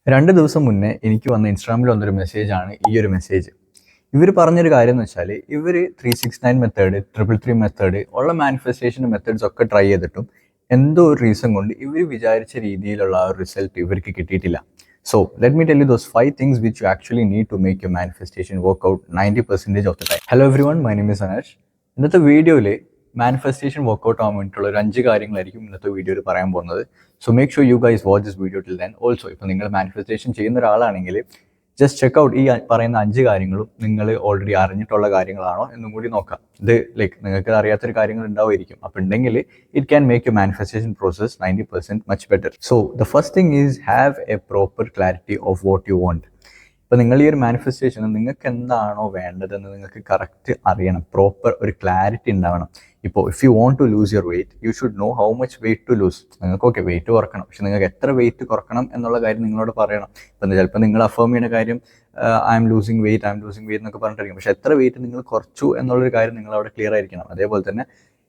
2 ദിവസം മുന്നേ എനിക്ക് വന്ന ഇൻസ്റ്റാഗ്രാമിൽ വന്നൊരു മെസ്സേജാണ് ഈ ഒരു മെസ്സേജ്. ഇവർ പറഞ്ഞൊരു കാര്യം എന്ന് വെച്ചാൽ ഇവർ 369 മെത്തേഡ്, 333 മെത്തേഡ് ഉള്ള മാനിഫെസ്റ്റേഷൻ മെത്തേഡ്സ് ഒക്കെ ട്രൈ ചെയ്തിട്ടും എന്തോ ഒരു റീസൺ കൊണ്ട് ഇവർ വിചാരിച്ച രീതിയിലുള്ള ആ ഒരു റിസൾട്ട് ഇവർക്ക് കിട്ടിയിട്ടില്ല. So let me tell you those 5 things which you actually need to make your manifestation work out 90% of the time. Hello everyone, my name is Anash. ഇന്നത്തെ വീഡിയോയിൽ മാനിഫെസ്റ്റേഷൻ വർക്കൗട്ട് ആവാൻ വേണ്ടിയിട്ടുള്ള ഒരു 5 കാര്യങ്ങളായിരിക്കും ഇന്നത്തെ വീഡിയോയിൽ പറയാൻ പോകുന്നത്. So make sure you guys watch this video till then. Also ഇപ്പോൾ നിങ്ങൾ മാനിഫെസ്റ്റേഷൻ ചെയ്യുന്ന ഒരാളാണെങ്കിൽ ജസ്റ്റ് ചെക്ക് ഔട്ട് ഈ പറയുന്ന 5 കാര്യങ്ങളും നിങ്ങൾ ഓൾറെഡി അറിഞ്ഞിട്ടുള്ള കാര്യങ്ങളാണോ എന്നും കൂടി നോക്കാം. ഇത് നിങ്ങൾക്ക് അറിയാത്തൊരു കാര്യങ്ങൾ ഉണ്ടാവുമായിരിക്കും. അപ്പോൾ ഉണ്ടെങ്കിൽ it can make you manifestation process 90% much better. So the first thing is have a proper clarity of what you want. ഇപ്പോൾ നിങ്ങൾ ഈ ഒരു മാനിഫെസ്റ്റേഷന് നിങ്ങൾക്ക് എന്താണോ വേണ്ടതെന്ന് നിങ്ങൾക്ക് കറക്റ്റ് അറിയണം. പ്രോപ്പർ ഒരു ക്ലാരിറ്റി ഉണ്ടാവണം. ഇപ്പോൾ if you want to lose your weight, you should know how much weight to lose. നിങ്ങൾക്ക് വെയിറ്റ് കുറക്കണം, പക്ഷെ നിങ്ങൾക്ക് എത്ര വെയിറ്റ് കുറക്കണം എന്നുള്ള കാര്യം നിങ്ങളോട് പറയണം. ഇപ്പം ചിലപ്പോൾ നിങ്ങൾ അഫേം ചെയ്യുന്ന കാര്യം ഐ എം ലൂസിങ് വെയിറ്റ് എന്നൊക്കെ പറഞ്ഞിട്ടിരിക്കും. പക്ഷെ എത്ര വെയിറ്റ് നിങ്ങൾ കുറച്ചു എന്നുള്ളൊരു കാര്യം നിങ്ങൾ അവിടെ ക്ലിയർ ആയിരിക്കണം. അതേപോലെ തന്നെ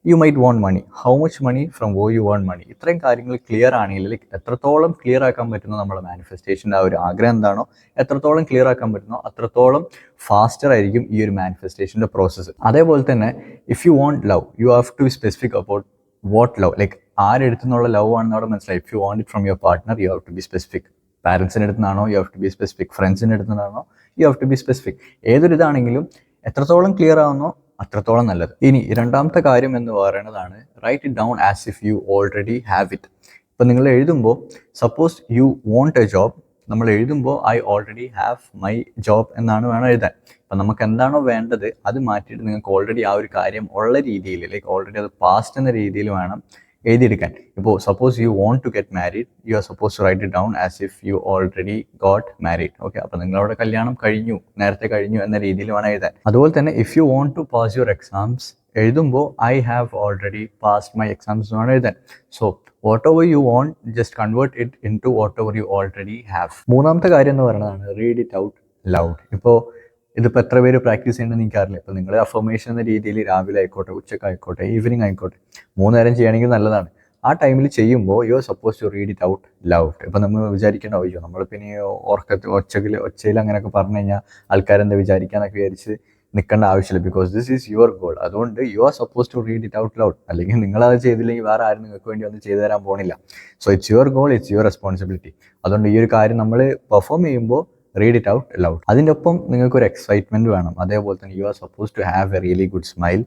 you might want money, how much money, from who you want money. ഇത്രയും കാര്യങ്ങൾ ക്ലിയർ ആണെങ്കിൽ എത്രത്തോളം ക്ലിയർ ആക്കാൻ പറ്റുന്നോ നമ്മുടെ മാനിഫെസ്റ്റേഷൻ്റെ ആ ഒരു ആഗ്രഹം എന്താണോ എത്രത്തോളം ക്ലിയർ ആക്കാൻ പറ്റുന്നോ അത്രത്തോളം ഫാസ്റ്റർ ആയിരിക്കും ഈ ഒരു മാനിഫെസ്റ്റേഷൻ്റെ പ്രോസസ്സ്. അതേപോലെ തന്നെ if you want love, you have to be specific about what love, ആരെടുത്തുനിന്നുള്ള ലവ് ആണെന്ന് അവിടെ മനസ്സിലായി. If you want it from your partner, you have to be specific. പാരൻസിൻ്റെ അടുത്തുനിന്നാണോ, you have to be specific. ഫ്രണ്ട്സിൻ്റെ അടുത്തുനിന്നാണോ, you have to be specific. ഏതൊരു ഇതാണെങ്കിലും എത്രത്തോളം ക്ലിയർ ആവുന്നോ അത്രത്തോളം നല്ലത്. ഇനി രണ്ടാമത്തെ കാര്യം എന്ന് പറയുന്നതാണ് write it down as if you already have it. ഇപ്പം നിങ്ങൾ എഴുതുമ്പോൾ suppose you want a job, നമ്മൾ എഴുതുമ്പോൾ I already have my job എന്നാണ് വേണം എഴുതാൻ. അപ്പം നമുക്ക് എന്താണോ വേണ്ടത് അത് മാറ്റിയിട്ട് നിങ്ങൾക്ക് ഓൾറെഡി ആ ഒരു കാര്യം ഉള്ള രീതിയിൽ ഓൾറെഡി അത് പാസ്റ്റ് എന്ന രീതിയിൽ വേണം എഴുതിയെടുക്കാൻ. ഇപ്പോൾ suppose you want to get married, you are suppose to write it down as if you already got married. Okay, അപ്പോൾ നിങ്ങളവിടെ കല്യാണം കഴിഞ്ഞു, നേരത്തെ കഴിഞ്ഞു എന്ന രീതിയിൽ വേണം എഴുതാൻ. അതുപോലെ തന്നെ if you want to pass your exams, എഴുതുമ്പോൾ I have already passed my exams എന്നാണ് എഴുതാൻ. So whatever you want, just convert it into whatever you already have. മൂന്നാമത്തെ കാര്യം എന്ന് പറയുന്നതാണ് റീഡ് ഇറ്റ് ഔട്ട് ലൗഡ്. ഇതിപ്പോൾ എത്ര പേര് പ്രാക്ടീസ് ചെയ്യണമെന്ന് എനിക്കറിയില്ല. ഇപ്പോൾ നിങ്ങൾ അഫർമേഷൻ എന്ന രീതിയിൽ രാവിലെ ആയിക്കോട്ടെ, ഉച്ചക്ക് ആയിക്കോട്ടെ, ഈവനിങ് ആയിക്കോട്ടെ, 3 നേരം ചെയ്യണമെങ്കിൽ നല്ലതാണ്. ആ ടൈമിൽ ചെയ്യുമ്പോൾ you are suppose to read it out loud. ഇപ്പം നമ്മൾ വിചാരിക്കേണ്ട അയ്യോ നമ്മൾ പിന്നെ ഒച്ചയിൽ അങ്ങനെയൊക്കെ പറഞ്ഞു കഴിഞ്ഞാൽ ആൾക്കാരെന്താ വിചാരിക്കാന്നൊക്കെ വിചാരിച്ച് നിൽക്കേണ്ട ആവശ്യമില്ല. Because this is your goal. അതുകൊണ്ട് you are suppose to read it out loud. അല്ലെങ്കിൽ നിങ്ങളത് ചെയ്തില്ലെങ്കിൽ വേറെ ആരും നിങ്ങൾക്ക് വേണ്ടി ഒന്നും ചെയ്തു തരാൻ പോണില്ല. So it's your goal, it's your responsibility. അതുകൊണ്ട് ഈ ഒരു കാര്യം നമ്മൾ പെർഫോം ചെയ്യുമ്പോൾ റീഡ് ഇറ്റ് ഔട്ട് ലൗഡ്. അതിൻ്റെ ഒപ്പം നിങ്ങൾക്കൊരു എക്സൈറ്റ്മെൻറ്റ് വേണം. അതേപോലെ തന്നെ you are suppose to have a really good smile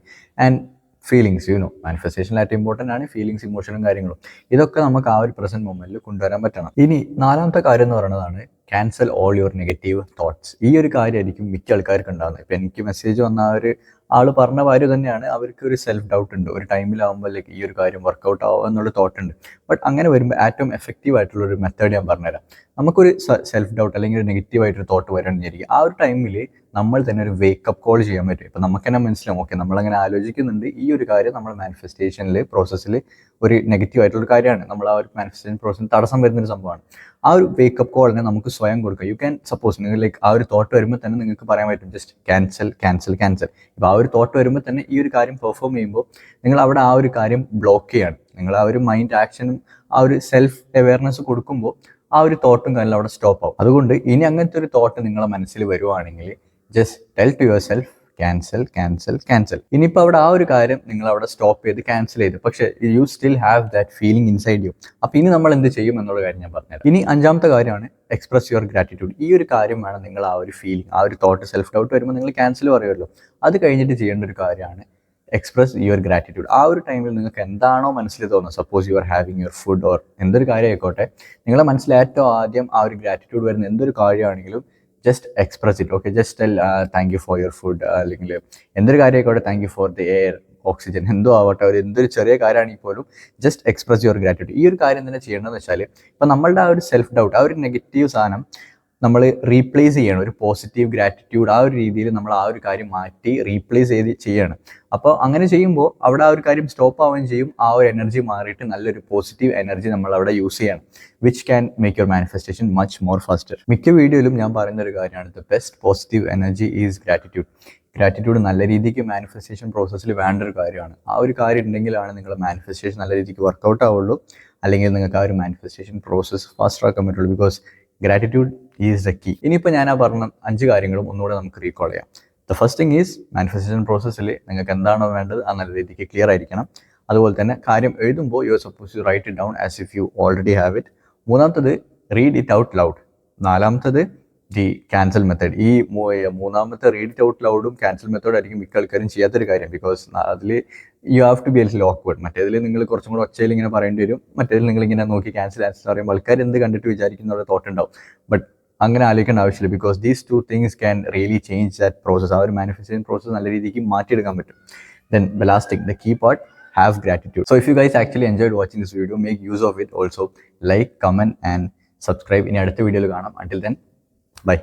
and feelings. മാനിഫെസ്റ്റേഷനിൽ ഏറ്റവും ഇമ്പോർട്ടൻ്റ് ആണ് ഫീലിങ്സ്, ഇമോഷനും കാര്യങ്ങളും. ഇതൊക്കെ നമുക്ക് ആ ഒരു പ്രസന്റ് മൊമെന്റിൽ കൊണ്ടുവരാൻ പറ്റണം. ഇനി 4മത്തെ കാര്യം എന്ന് പറയുന്നതാണ് cancel all your negative thoughts. ഈ ഒരു കാര്യമായിരിക്കും മിക്ക ആൾക്കാർക്ക് ഉണ്ടാകുന്നത്. ഇപ്പം എനിക്ക് മെസ്സേജ് വന്ന ആ ഒരു ആൾ പറഞ്ഞ കാര്യം തന്നെയാണ്. അവർക്ക് ഒരു സെൽഫ് ഡൗട്ട് ഉണ്ട്. ഒരു ടൈമിലാകുമ്പോൾ ഈ ഒരു കാര്യം വർക്കൗട്ട് ആവുക എന്നുള്ള തോട്ട് ഉണ്ട്. ബട്ട് അങ്ങനെ വരുമ്പോൾ ഏറ്റവും എഫക്റ്റീവ് ആയിട്ടുള്ളൊരു മെത്തേഡ് ഞാൻ പറഞ്ഞുതരാം. നമുക്കൊരു സെൽഫ് ഡൗട്ട് അല്ലെങ്കിൽ ഒരു നെഗറ്റീവായിട്ടൊരു തോട്ട് വരണമെന്നിരിക്കും. ആ ഒരു ടൈമിൽ നമ്മൾ തന്നെ ഒരു വേക്കപ്പ് കോൾ ചെയ്യാൻ പറ്റും. ഇപ്പം നമുക്ക് തന്നെ മനസ്സിലാവും, ഓക്കെ നമ്മളങ്ങനെ ആലോചിക്കുന്നുണ്ട്, ഈ ഒരു കാര്യം നമ്മൾ മാനിഫെസ്റ്റേഷനിൽ പ്രോസസ്സിൽ ഒരു നെഗറ്റീവായിട്ടുള്ള കാര്യമാണ്, നമ്മൾ ആ ഒരു മാനിഫെസ്റ്റേഷൻ പ്രോസസ്സിന് തടസ്സം വരുന്നൊരു സംഭവമാണ്. ആ ഒരു വേക്കപ്പ് കോളിനെ നമുക്ക് സ്വയം കൊടുക്കുക. യു ക്യാൻ സപ്പോസ് നിങ്ങൾ ആ ഒരു തോട്ട് വരുമ്പോൾ തന്നെ നിങ്ങൾക്ക് പറയാൻ പറ്റും ജസ്റ്റ് ക്യാൻസൽ ക്യാൻസൽ ക്യാൻസൽ. ഇപ്പോൾ ആ ഒരു തോട്ട് വരുമ്പോൾ തന്നെ ഈ ഒരു കാര്യം പെർഫോം ചെയ്യുമ്പോൾ നിങ്ങൾ അവിടെ ആ ഒരു കാര്യം ബ്ലോക്ക് ചെയ്യാണ്. നിങ്ങൾ ആ ഒരു മൈൻഡ് ആക്ഷനും ആ ഒരു സെൽഫ് അവെയർനെസ് കൊടുക്കുമ്പോൾ ആ ഒരു തോട്ടും കാര്യം അവിടെ സ്റ്റോപ്പ് ആവും. അതുകൊണ്ട് ഇനി അങ്ങനത്തെ ഒരു തോട്ട് നിങ്ങളെ മനസ്സിൽ വരുവാണെങ്കിൽ just tell to yourself cancel cancel cancel. ഇനിയിപ്പോൾ അവിടെ ആ ഒരു കാര്യം നിങ്ങൾ അവിടെ സ്റ്റോപ്പ് ചെയ്ത് ക്യാൻസൽ ചെയ്ത്, പക്ഷേ you still have that feeling inside U. അപ്പോൾ ഇനി നമ്മൾ എന്ത് ചെയ്യും എന്നുള്ള കാര്യം ഞാൻ പറഞ്ഞുതരാം. ഇനി 5മത്തെ കാര്യമാണ് എക്സ്പ്രസ് യുവർ ഗ്രാറ്റിറ്റ്യൂഡ്. ഈ ഒരു കാര്യം വേണം നിങ്ങൾ ആ ഒരു ഫീലിംഗ്, ആ ഒരു തോട്ട്, സെൽഫ് ഡൗട്ട് വരുമ്പോൾ നിങ്ങൾ ക്യാൻസൽ പറയുമല്ലോ, അത് കഴിഞ്ഞിട്ട് ചെയ്യേണ്ട ഒരു കാര്യമാണ് എക്സ്പ്രസ് യുവർ ഗ്രാറ്റിറ്റ്യൂഡ്. ആ ഒരു ടൈമിൽ നിങ്ങൾക്ക് എന്താണോ മനസ്സിൽ തോന്നുന്നത്, suppose you are having your food or എന്തൊരു കാര്യം ആയിക്കോട്ടെ, നിങ്ങളെ മനസ്സിൽ ഏറ്റവും ആദ്യം ആ ഒരു ഗ്രാറ്റിറ്റ്യൂഡ് വരുന്ന എന്തൊരു കാര്യമാണെങ്കിലും just express it. Okay, just tell thank you for your food, അല്ലെങ്കിൽ എന്തൊരു കാര്യം ആയിക്കോട്ടെ, thank you for the air, oxygen, എന്തോ ആവട്ടെ, എന്തൊരു ചെറിയ കാര്യമാണെങ്കിൽ പോലും ജസ്റ്റ് എക്സ്പ്രസ് യുവർ ഗ്രാറ്റിറ്റ്യൂഡ്. ഈ ഒരു കാര്യം തന്നെ ചെയ്യേണ്ടതെന്ന് വെച്ചാൽ ഇപ്പം നമ്മളുടെ ആ ഒരു സെൽഫ് ഡൗട്ട്, ആ ഒരു നെഗറ്റീവ് സാധനം നമ്മൾ റീപ്ലേസ് ചെയ്യണം. ഒരു പോസിറ്റീവ് ഗ്രാറ്റിറ്റ്യൂഡ് ആ ഒരു രീതിയിൽ നമ്മൾ ആ ഒരു കാര്യം മാറ്റി റീപ്ലേസ് ചെയ്യണം. അപ്പോൾ അങ്ങനെ ചെയ്യുമ്പോൾ അവിടെ ആ ഒരു കാര്യം സ്റ്റോപ്പ് ആവുകയും ചെയ്യും. ആ ഒരു എനർജി മാറിയിട്ട് നല്ലൊരു പോസിറ്റീവ് എനർജി നമ്മൾ അവിടെ യൂസ് ചെയ്യണം, which can make your manifestation much more faster. മിക്ക വീഡിയോയിലും ഞാൻ പറയുന്ന ഒരു കാര്യമാണ് the best positive energy is gratitude. Gratitude നല്ല രീതിക്ക് മാനിഫെസ്റ്റേഷൻ പ്രോസസ്സിൽ വേണ്ട ഒരു കാര്യമാണ്. ആ ഒരു കാര്യം ഉണ്ടെങ്കിലാണ് നിങ്ങളുടെ മാനിഫെസ്റ്റേഷൻ നല്ല രീതിക്ക് വർക്കൗട്ട് ആവുള്ളൂ, അല്ലെങ്കിൽ നിങ്ങൾക്ക് ആ ഒരു മാനിഫെസ്റ്റേഷൻ പ്രോസസ്സ് ഫാസ്റ്റർ ആക്കാൻ പറ്റുള്ളൂ. Because gratitude is the key. ഇനിയിപ്പോൾ ഞാൻ ആ പറഞ്ഞ 5 കാര്യങ്ങളും ഒന്നുകൂടെ നമുക്ക് റീകോൾ ചെയ്യാം. The first thing is manifestation പ്രോസസ്സിൽ നിങ്ങൾക്ക് എന്താണോ വേണ്ടത് ആ നല്ല രീതിക്ക് ക്ലിയർ ആയിരിക്കണം. അതുപോലെ തന്നെ കാര്യം എഴുതുമ്പോൾ you are suppose to write it down as if you already have it. മൂന്നാമത്തത് റീഡ് ഇറ്റ് ഔട്ട് ലൗഡ്. നാലാമത്തത് ദി ക്യാൻസൽ മെത്തേഡ്. ഈ മൂന്നാമത്തെ റീഡ് ഇറ്റ് ഔട്ട് ലൗഡും ക്യാൻസൽ മെത്തേഡും ആയിരിക്കും മിക്ക ആൾക്കാരും ചെയ്യാത്തൊരു കാര്യം. ബിക്കോസ് അതിൽ you have to be L awkward. മറ്റേതിൽ നിങ്ങൾ കുറച്ചും കൂടെ ഒച്ചയിൽ ഇങ്ങനെ പറയേണ്ടി വരും. മറ്റേതിൽ നിങ്ങൾ ഇങ്ങനെ നോക്കി ക്യാൻസൽ പറയുമ്പോൾ ആൾക്കാർ എന്ത് കണ്ടിട്ട് വിചാരിക്കുന്ന തോട്ട് ഉണ്ടാവും. ബട്ട് അങ്ങനെ ആലോചിക്കേണ്ട ആവശ്യമില്ല. Because these 2 things can really change that process. ആ ഒരു മാനിഫെസ്റ്റേഷൻ പ്രോസസ് നല്ല രീതിക്ക് മാറ്റിയെടുക്കാൻ പറ്റും. Then the last thing, the key part, have gratitude. So if you guys actually enjoyed watching this video, make use of it. Also like, comment and subscribe. ഇനി അടുത്ത വീഡിയോയിൽ കാണാം. Until then, bye.